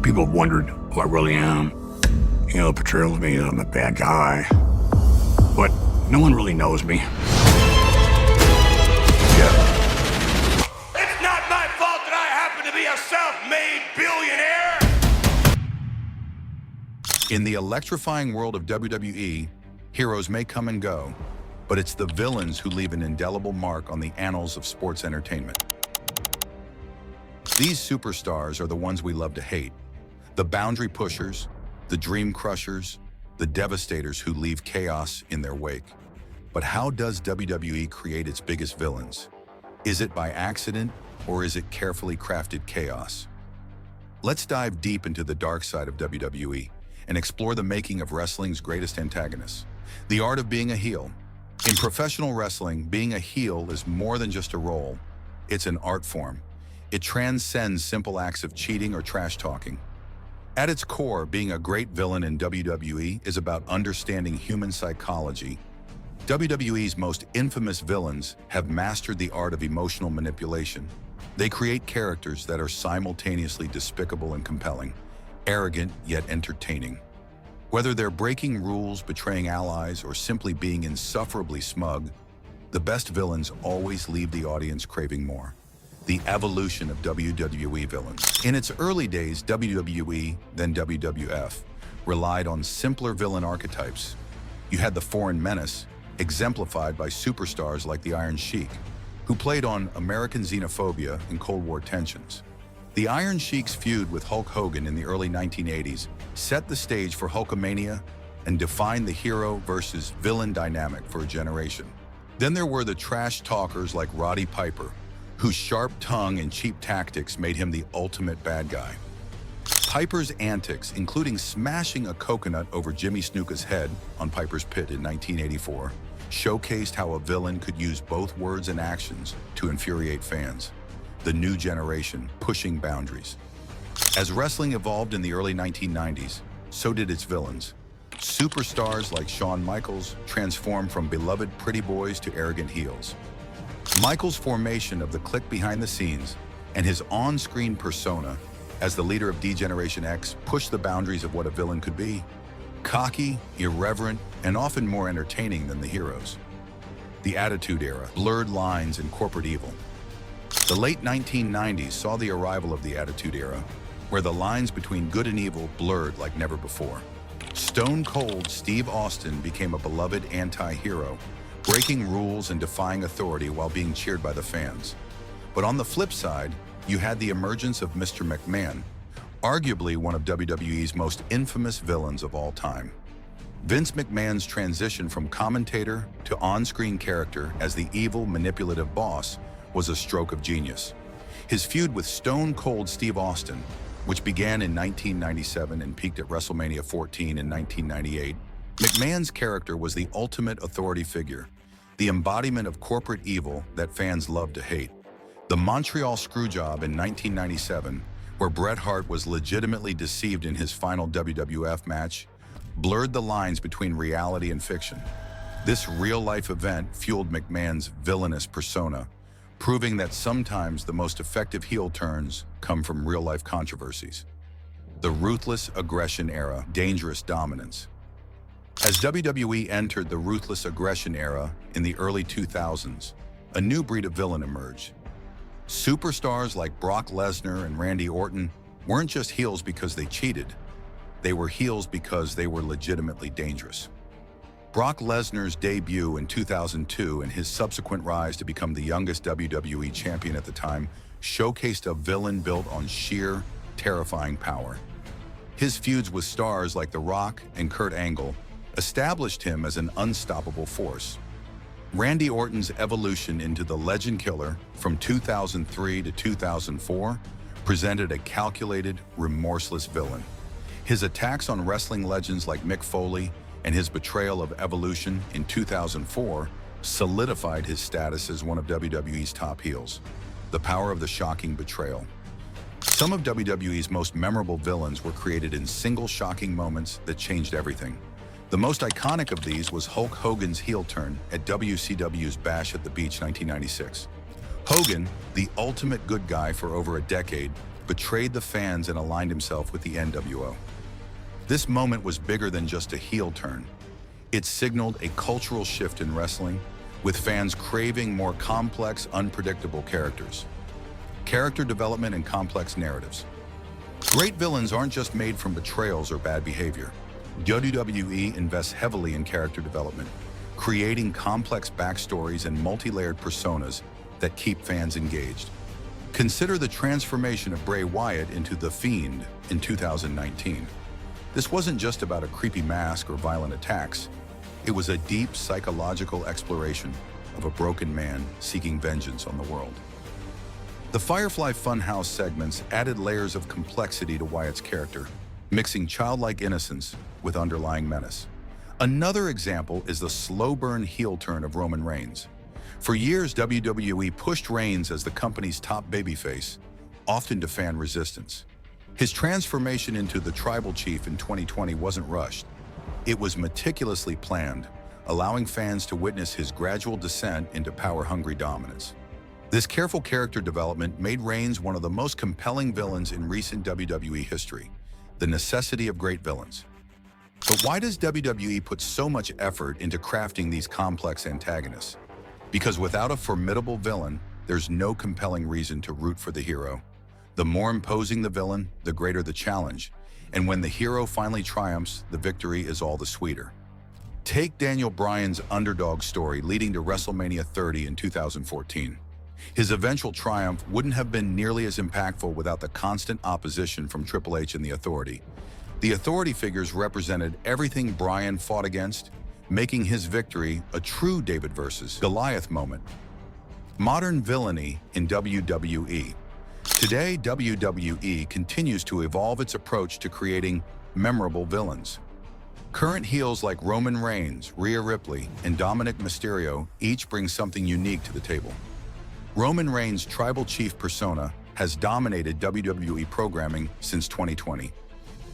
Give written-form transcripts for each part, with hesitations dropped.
People have wondered who I really am. You know, the portrayal of me, I'm a bad guy. But no one really knows me. Yeah. It's not my fault that I happen to be a self-made billionaire! In the electrifying world of WWE, heroes may come and go, but it's the villains who leave an indelible mark on the annals of sports entertainment. These superstars are the ones we love to hate. The boundary pushers, the dream crushers, the devastators who leave chaos in their wake. But how does WWE create its biggest villains? Is it by accident, or is it carefully crafted chaos? Let's dive deep into the dark side of WWE and explore the making of wrestling's greatest antagonists. The art of being a heel. In professional wrestling, being a heel is more than just a role. It's an art form. It transcends simple acts of cheating or trash talking. At its core, being a great villain in WWE is about understanding human psychology. WWE's most infamous villains have mastered the art of emotional manipulation. They create characters that are simultaneously despicable and compelling, arrogant yet entertaining. Whether they're breaking rules, betraying allies, or simply being insufferably smug, the best villains always leave the audience craving more. The evolution of WWE villains. In its early days, WWE, then WWF, relied on simpler villain archetypes. You had the foreign menace, exemplified by superstars like the Iron Sheik, who played on American xenophobia and Cold War tensions. The Iron Sheik's feud with Hulk Hogan in the early 1980s set the stage for Hulkamania and defined the hero versus villain dynamic for a generation. Then there were the trash talkers like Roddy Piper, whose sharp tongue and cheap tactics made him the ultimate bad guy. Piper's antics, including smashing a coconut over Jimmy Snuka's head on Piper's Pit in 1984, showcased how a villain could use both words and actions to infuriate fans. The new generation pushing boundaries. As wrestling evolved in the early 1990s, so did its villains. Superstars like Shawn Michaels transformed from beloved pretty boys to arrogant heels. Michaels' formation of the clique behind the scenes and his on-screen persona as the leader of D-Generation X pushed the boundaries of what a villain could be. Cocky, irreverent, and often more entertaining than the heroes. The Attitude Era, blurred lines and corporate evil. The late 1990s saw the arrival of the Attitude Era, where the lines between good and evil blurred like never before. Stone Cold Steve Austin became a beloved anti-hero, breaking rules and defying authority while being cheered by the fans. But on the flip side, you had the emergence of Mr. McMahon, arguably one of WWE's most infamous villains of all time. Vince McMahon's transition from commentator to on-screen character as the evil, manipulative boss was a stroke of genius. His feud with Stone Cold Steve Austin, which began in 1997 and peaked at WrestleMania 14 in 1998, McMahon's character was the ultimate authority figure, the embodiment of corporate evil that fans loved to hate. The Montreal Screwjob in 1997, where Bret Hart was legitimately deceived in his final WWF match, blurred the lines between reality and fiction. This real-life event fueled McMahon's villainous persona, proving that sometimes the most effective heel turns come from real-life controversies. The Ruthless Aggression Era, Dangerous Dominance. As WWE entered the Ruthless Aggression Era in the early 2000s, a new breed of villain emerged. Superstars like Brock Lesnar and Randy Orton weren't just heels because they cheated. They were heels because they were legitimately dangerous. Brock Lesnar's debut in 2002 and his subsequent rise to become the youngest WWE champion at the time showcased a villain built on sheer, terrifying power. His feuds with stars like The Rock and Kurt Angle established him as an unstoppable force. Randy Orton's evolution into the Legend Killer from 2003 to 2004 presented a calculated, remorseless villain. His attacks on wrestling legends like Mick Foley and his betrayal of Evolution in 2004 solidified his status as one of WWE's top heels. The power of the shocking betrayal. Some of WWE's most memorable villains were created in single shocking moments that changed everything. The most iconic of these was Hulk Hogan's heel turn at WCW's Bash at the Beach 1996. Hogan, the ultimate good guy for over a decade, betrayed the fans and aligned himself with the NWO. This moment was bigger than just a heel turn. It signaled a cultural shift in wrestling, with fans craving more complex, unpredictable characters. Character development and complex narratives. Great villains aren't just made from betrayals or bad behavior. WWE invests heavily in character development, creating complex backstories and multi-layered personas that keep fans engaged. Consider the transformation of Bray Wyatt into The Fiend in 2019. This wasn't just about a creepy mask or violent attacks. It was a deep psychological exploration of a broken man seeking vengeance on the world. The Firefly Funhouse segments added layers of complexity to Wyatt's character, mixing childlike innocence with underlying menace. Another example is the slow-burn heel turn of Roman Reigns. For years, WWE pushed Reigns as the company's top babyface, often to fan resistance. His transformation into the tribal chief in 2020 wasn't rushed. It was meticulously planned, allowing fans to witness his gradual descent into power-hungry dominance. This careful character development made Reigns one of the most compelling villains in recent WWE history, the necessity of great villains. But why does WWE put so much effort into crafting these complex antagonists? Because without a formidable villain, there's no compelling reason to root for the hero. The more imposing the villain, the greater the challenge. And when the hero finally triumphs, the victory is all the sweeter. Take Daniel Bryan's underdog story leading to WrestleMania 30 in 2014. His eventual triumph wouldn't have been nearly as impactful without the constant opposition from Triple H and the Authority. The Authority figures represented everything Bryan fought against, making his victory a true David versus Goliath moment. Modern villainy in WWE. Today, WWE continues to evolve its approach to creating memorable villains. Current heels like Roman Reigns, Rhea Ripley, and Dominic Mysterio each bring something unique to the table. Roman Reigns' tribal chief persona has dominated WWE programming since 2020.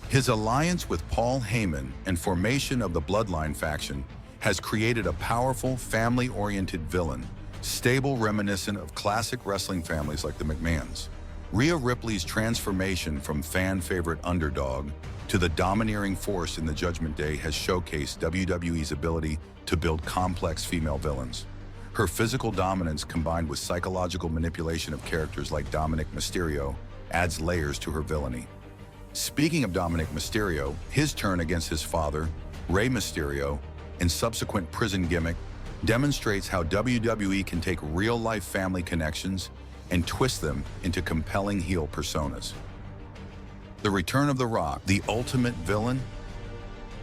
His alliance with Paul Heyman and formation of the Bloodline faction has created a powerful, family-oriented villain, stable reminiscent of classic wrestling families like the McMahons. Rhea Ripley's transformation from fan-favorite underdog to the domineering force in the Judgment Day has showcased WWE's ability to build complex female villains. Her physical dominance combined with psychological manipulation of characters like Dominic Mysterio adds layers to her villainy. Speaking of Dominic Mysterio, his turn against his father, Rey Mysterio, and subsequent prison gimmick demonstrates how WWE can take real-life family connections and twist them into compelling heel personas. The return of The Rock, the ultimate villain.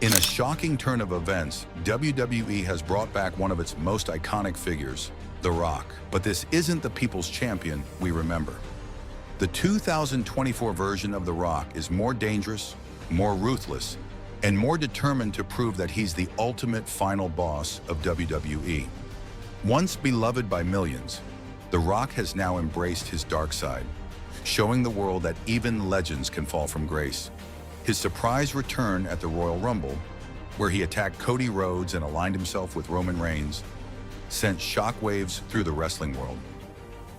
In a shocking turn of events, WWE has brought back one of its most iconic figures, The Rock. But this isn't the people's champion we remember. The 2024 version of The Rock is more dangerous, more ruthless, and more determined to prove that he's the ultimate final boss of WWE. Once beloved by millions, The Rock has now embraced his dark side, showing the world that even legends can fall from grace. His surprise return at the Royal Rumble, where he attacked Cody Rhodes and aligned himself with Roman Reigns, sent shockwaves through the wrestling world.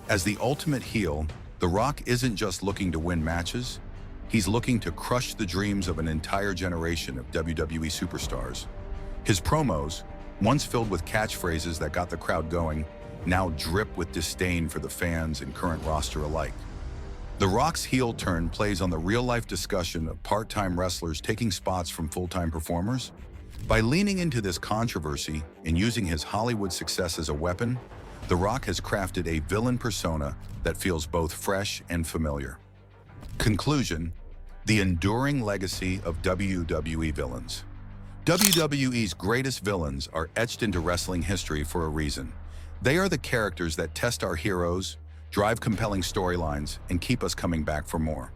As the ultimate heel, The Rock isn't just looking to win matches, he's looking to crush the dreams of an entire generation of WWE superstars. His promos, once filled with catchphrases that got the crowd going, now drip with disdain for the fans and current roster alike. The Rock's heel turn plays on the real-life discussion of part-time wrestlers taking spots from full-time performers. By leaning into this controversy and using his Hollywood success as a weapon, The Rock has crafted a villain persona that feels both fresh and familiar. Conclusion: the enduring legacy of WWE villains. WWE's greatest villains are etched into wrestling history for a reason. They are the characters that test our heroes, drive compelling storylines, and keep us coming back for more.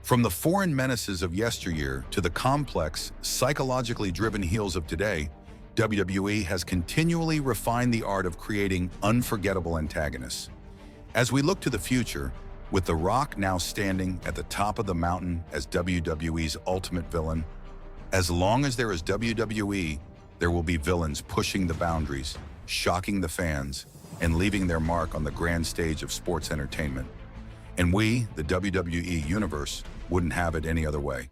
From the foreign menaces of yesteryear to the complex, psychologically driven heels of today, WWE has continually refined the art of creating unforgettable antagonists. As we look to the future, with The Rock now standing at the top of the mountain as WWE's ultimate villain, as long as there is WWE, there will be villains pushing the boundaries, shocking the fans, and leaving their mark on the grand stage of sports entertainment. And we, the WWE Universe, wouldn't have it any other way.